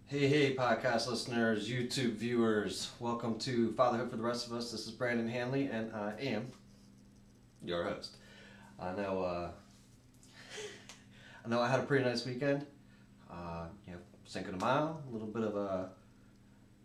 Hey, podcast listeners, YouTube viewers, welcome to Fatherhood for the Rest of Us. This is Brandon Hanley, and I am your host. I know, I had a pretty nice weekend. Cinco de Mayo, a little bit of a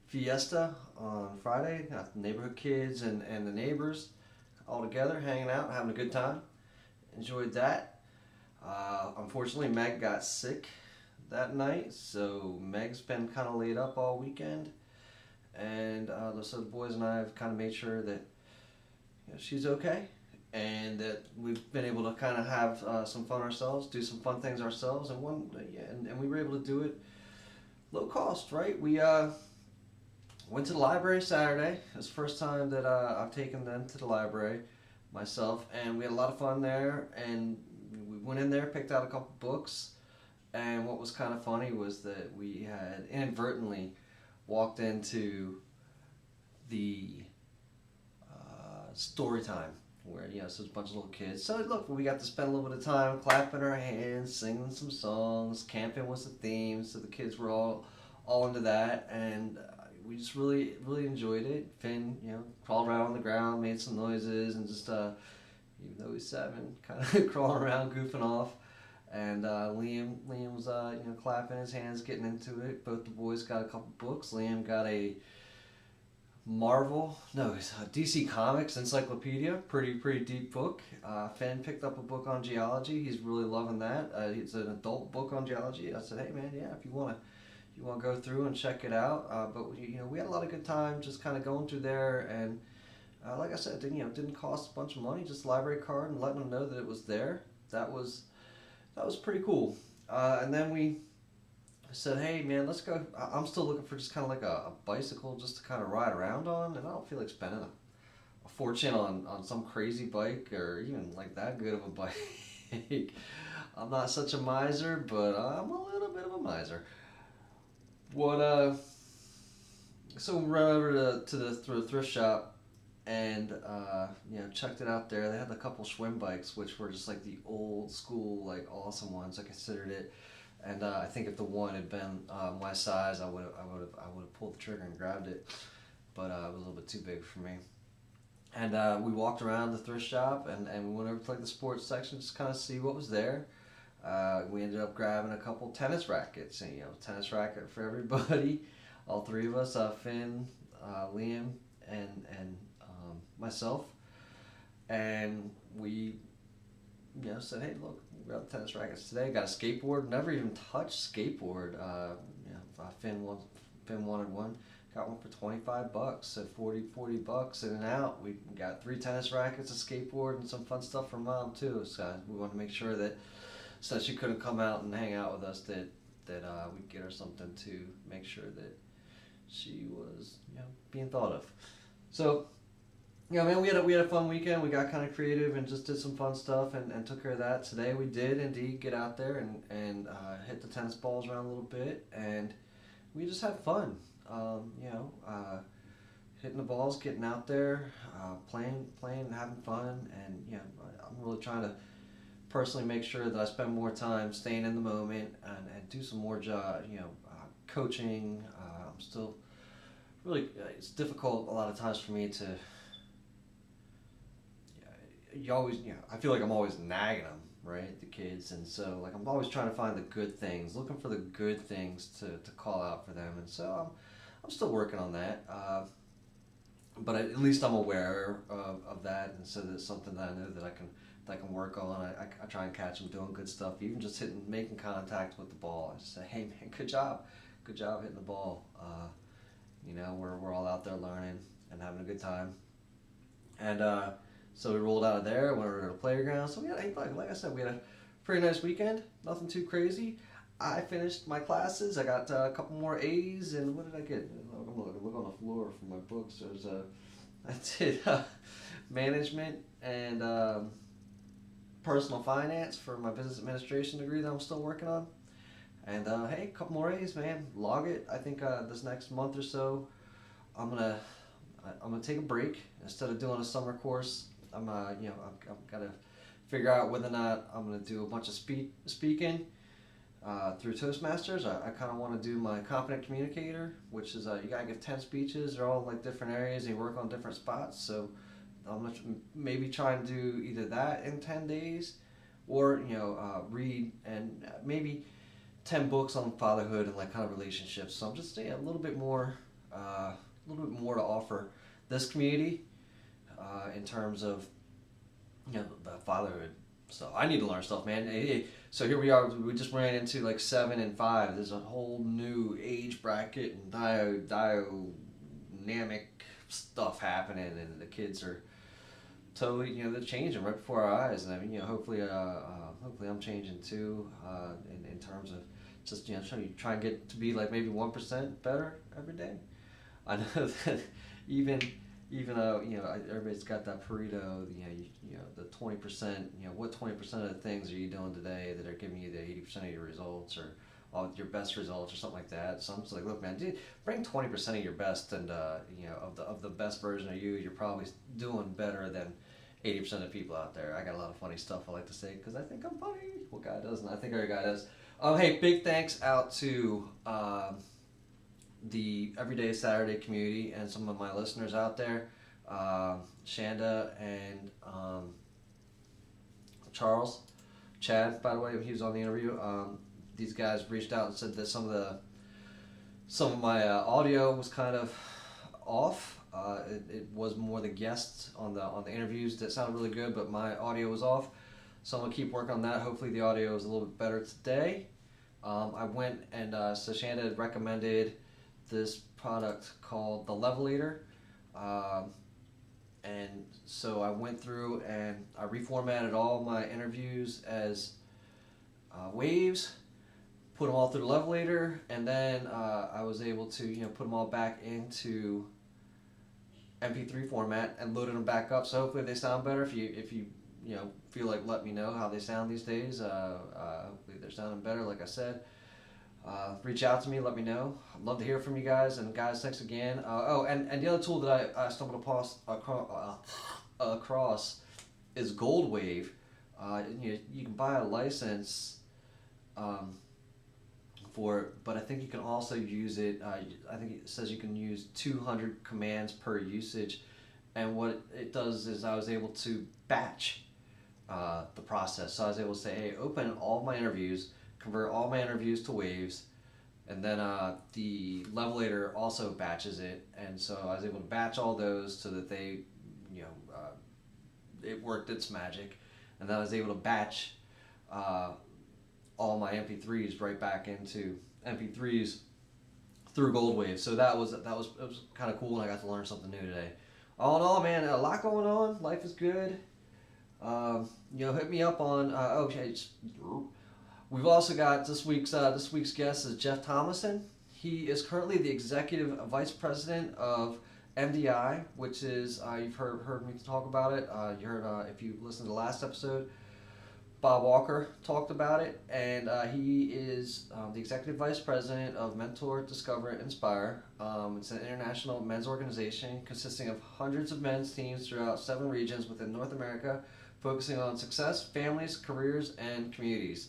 fiesta on Friday. Got the neighborhood kids and the neighbors all together, hanging out, having a good time. Enjoyed that. Unfortunately, Meg got sick that night, so Meg's been kind of laid up all weekend, and so the boys and I have kind of made sure that she's okay, and that we've been able to kind of have some fun ourselves, do some fun things ourselves, and we were able to do it low cost, right? We went to the library Saturday. It was the first time that I've taken them to the library myself, and we had a lot of fun there. And we went in there, picked out a couple books. And what was kind of funny was that we had inadvertently walked into the story time where, so it's a bunch of little kids. So look, we got to spend a little bit of time clapping our hands, singing some songs. Camping was the theme, so the kids were all into that, and we just really enjoyed it. Finn, crawled around on the ground, made some noises, and just even though he's 7, kind of crawling around, goofing off. And Liam was clapping his hands, getting into it. Both the boys got a couple books. Liam got a it's a DC Comics encyclopedia, pretty deep book. Finn picked up a book on geology. He's really loving that. It's an adult book on geology. I said, hey man, yeah, if you want to go through and check it out. But we had a lot of good time just kind of going through there, and like I said, it didn't cost a bunch of money. Just a library card and letting them know that it was there. That was pretty cool. And then we said, hey man, let's go. I'm still looking for just kind of like a bicycle just to kind of ride around on, and I don't feel like spending a fortune on some crazy bike or even like that good of a bike. I'm not such a miser, but I'm a little bit of a miser. So we ran over to the thrift shop, and checked it out there. They had a couple Schwinn bikes, which were just like the old school, like awesome ones. I considered it, and I think if the one had been my size, I would have pulled the trigger and grabbed it, but it was a little bit too big for me. And we walked around the thrift shop, and we went over to like the sports section, just kind of see what was there. We ended up grabbing a couple tennis rackets, and tennis racket for everybody, all three of us, Finn, Liam, and myself, and we said, hey look, we got tennis rackets today. Got a skateboard. Never even touched skateboard. Finn wanted one. Got one for $25. So 40 bucks in and out. We got 3 tennis rackets, a skateboard, and some fun stuff for Mom too. So we wanted to make sure that since she couldn't come out and hang out with us, that we'd get her something to make sure that she was being thought of. So man, we had a fun weekend. We got kind of creative and just did some fun stuff and took care of that. Today we did indeed get out there and hit the tennis balls around a little bit, and we just had fun. Hitting the balls, getting out there, playing, having fun, and I'm really trying to personally make sure that I spend more time staying in the moment and do some more coaching. I'm still really, it's difficult a lot of times for me to. I feel like I'm always nagging them, right, the kids, and so like I'm always trying to find the good things, looking for the good things to call out for them, and so I'm still working on that, but at least I'm aware of that, and so that's something that I know that I can work on. I try and catch them doing good stuff, even just making contact with the ball. I just say, hey man, good job hitting the ball. We're all out there learning and having a good time, and so we rolled out of there, went over to the playground. So we had, like I said, we had a pretty nice weekend. Nothing too crazy. I finished my classes. I got a couple more A's, and what did I get? I'm gonna look on the floor for my books. I did management and personal finance for my business administration degree that I'm still working on. And hey, a couple more A's, man. Log it. I think this next month or so, I'm gonna take a break instead of doing a summer course. I've got to figure out whether or not I'm going to do a bunch of speaking through Toastmasters. I kind of want to do my Confident Communicator, which is you gotta give 10 speeches. They're all like different areas. And you work on different spots. So I'm gonna maybe try and do either that in 10 days, or read and maybe 10 books on fatherhood and like kind of relationships. So I'm just a little bit more to offer this community in terms of the fatherhood. So I need to learn stuff, man. Hey, so here we are. We just ran into like 7 and 5. There's a whole new age bracket and dynamic stuff happening, and the kids are totally, they're changing right before our eyes. And I mean, hopefully I'm changing too, in terms of just, trying to get to be like maybe 1% better every day. I know that even though everybody's got that Pareto, the 20%, what 20% of the things are you doing today that are giving you the 80% of your results, or your best results, or something like that. So I'm just like, look, man, dude, bring 20% of your best, and of the best version of you. You're probably doing better than 80% of the people out there. I got a lot of funny stuff I like to say because I think I'm funny. Well, guy doesn't. I think every guy does. Hey, big thanks out to the Everyday Saturday community and some of my listeners out there, Shanda and Chad, by the way, he was on the interview. These guys reached out and said that some of my audio was kind of off. It was more the guests on the interviews that sounded really good, but my audio was off. So I'm gonna keep working on that. Hopefully the audio is a little bit better today. I went and so Shanda had recommended this product called the Levelator, and so I went through and I reformatted all my interviews as waves, put them all through the Levelator, and then I was able to put them all back into MP3 format and loaded them back up. So hopefully they sound better. If you feel like, let me know how they sound these days. Hopefully they're sounding better. Like I said, reach out to me. Let me know. I'd love to hear from you guys. And guys, thanks again. And the other tool that I stumbled across is Goldwave. You can buy a license for it, but I think you can also use it. I think it says you can use 200 commands per usage. And what it does is I was able to batch the process. So I was able to say, hey, open all my interviews, convert all my interviews to waves, and then the Levelator also batches it. And so I was able to batch all those so that they, it worked its magic. And then I was able to batch all my MP3s right back into MP3s through Goldwave. So it was kind of cool, and I got to learn something new today. All in all, man, a lot going on. Life is good. Hit me up on. We've also got this week's guest is Geoff Tomlinson. He is currently the executive vice president of MDI, which is you've heard me talk about it. You heard if you listened to the last episode, Bob Walker talked about it, and he is the executive vice president of Mentor, Discover, Inspire. It's an international men's organization consisting of hundreds of men's teams throughout 7 regions within North America, focusing on success, families, careers, and communities.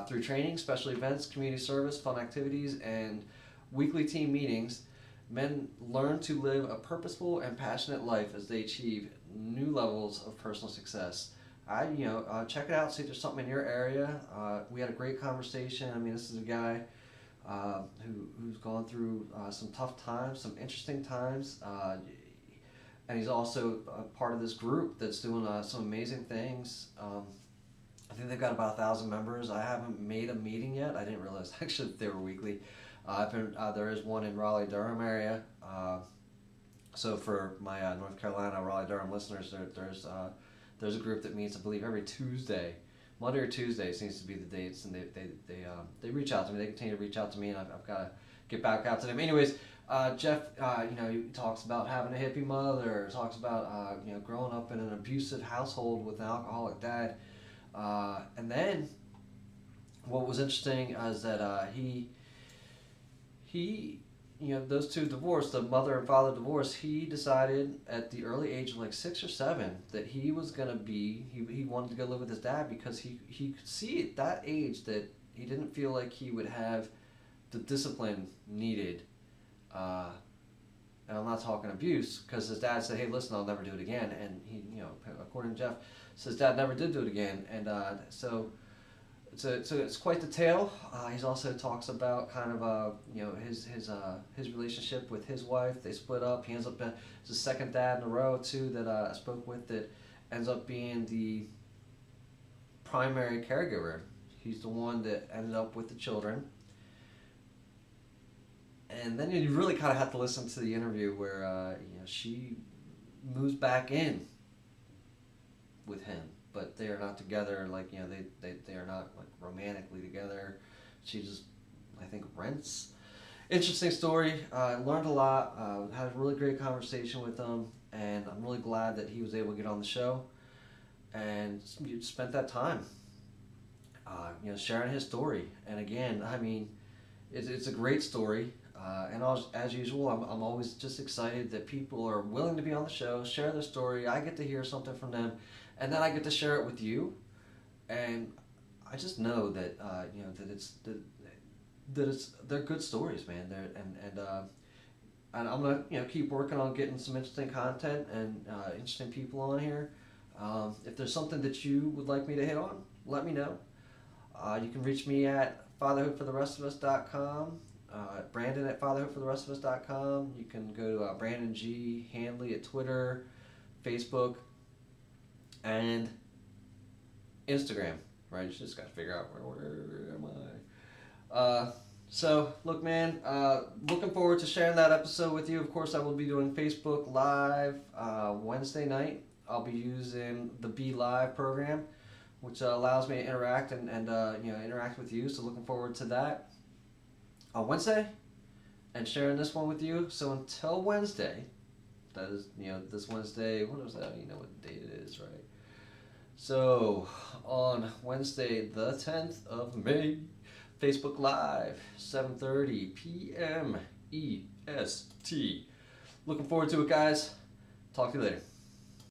Through training, special events, community service, fun activities, and weekly team meetings, men learn to live a purposeful and passionate life as they achieve new levels of personal success. Check it out, see if there's something in your area. We had a great conversation. I mean, this is a guy who's gone through some tough times, some interesting times, and he's also a part of this group that's doing some amazing things. I think they've got about 1,000 members. I haven't made a meeting yet. I didn't realize actually they were weekly. There is one in Raleigh-Durham area. So for my North Carolina, Raleigh-Durham listeners, there's a group that meets, I believe, every Tuesday. Monday or Tuesday seems to be the dates, and they reach out to me. They continue to reach out to me, and I've got to get back out to them. Anyways, Geoff, he talks about having a hippie mother, talks about growing up in an abusive household with an alcoholic dad, and then what was interesting is that he those two divorced, the mother and father divorced. He decided at the early age of like 6 or 7 that he was gonna he wanted to go live with his dad because he could see at that age that he didn't feel like he would have the discipline needed. And I'm not talking abuse, because his dad said, "Hey, listen, I'll never do it again." And he, according to Geoff, his dad never did do it again. And so it's quite the tale. He also talks about kind of his relationship with his wife. They split up. He ends up being his second dad in a row too that I spoke with, that ends up being the primary caregiver. He's the one that ended up with the children. And then you really kind of have to listen to the interview where she moves back in with him, but they are not together. Like, they are not like romantically together. She just, I think, rents. Interesting story. Learned a lot. Had a really great conversation with him, and I'm really glad that he was able to get on the show and spent that time, sharing his story. And again, I mean, it's a great story. And as usual, I'm always just excited that people are willing to be on the show, share their story. I get to hear something from them, and then I get to share it with you. And I just know that they're good stories, man. And I'm gonna keep working on getting some interesting content and interesting people on here. If there's something that you would like me to hit on, let me know. You can reach me at fatherhoodfortherestofus.com. Brandon at fatherhoodfortherestofus.com. You can go to Brandon G. Handley at Twitter, Facebook, and Instagram. Right? You just got to figure out where am I. So, look, man, looking forward to sharing that episode with you. Of course, I will be doing Facebook Live Wednesday night. I'll be using the Be Live program, which allows me to interact and interact with you. So, looking forward to that on Wednesday and sharing this one with you. So until Wednesday, that is, this Wednesday, what was that? You know what date it is, right? So on Wednesday, the 10th of May, Facebook Live, 7:30 p.m. EST. Looking forward to it, guys. Talk to you later.